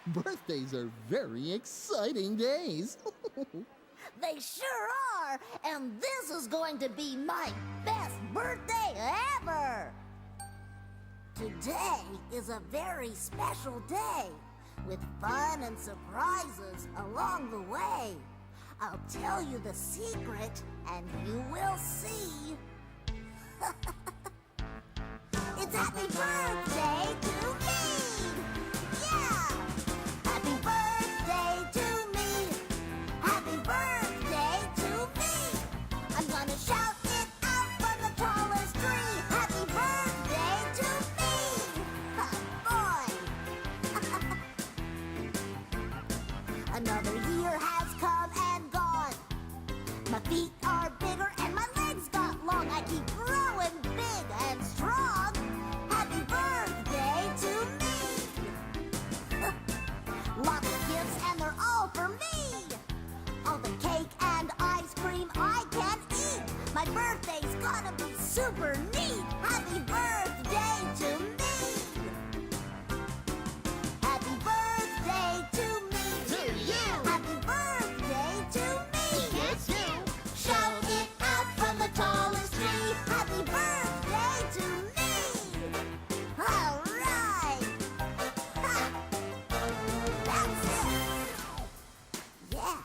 Birthdays are very exciting days. They sure are, and this is going to be my best birthday ever! Today is a very special day, with fun and surprises along the way. I'll tell you the secret, and you will see. It's happy birthday to me! Yeah! Happy birthday to me! Happy birthday to me! I'm gonna shout it out from the tallest tree! Happy birthday to me! Boy! Another year has come and gone. My feet are bigger and my legs got long. I keep growing big and strong. Happy birthday to me! Lots of gifts and they're all for me. All the cake and ice cream I can eat. My birthday's gonna be super neat. Happy birthday to me! Happy birthday to me! To you! Happy birthday to me! Yes, you! Shout it out from the tallest tree. Happy birthday to me! All right! Ha! That's it! Yeah!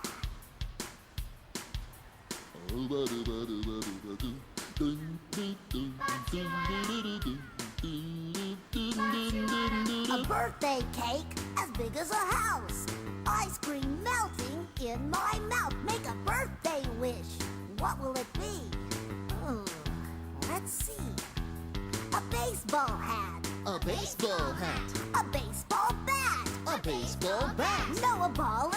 A birthday cake as big as a house. Ice cream melting in my mouth. Make a birthday wish. What will it be? Let's see. A baseball hat. A baseball hat. A baseball bat. A baseball bat. No, a ball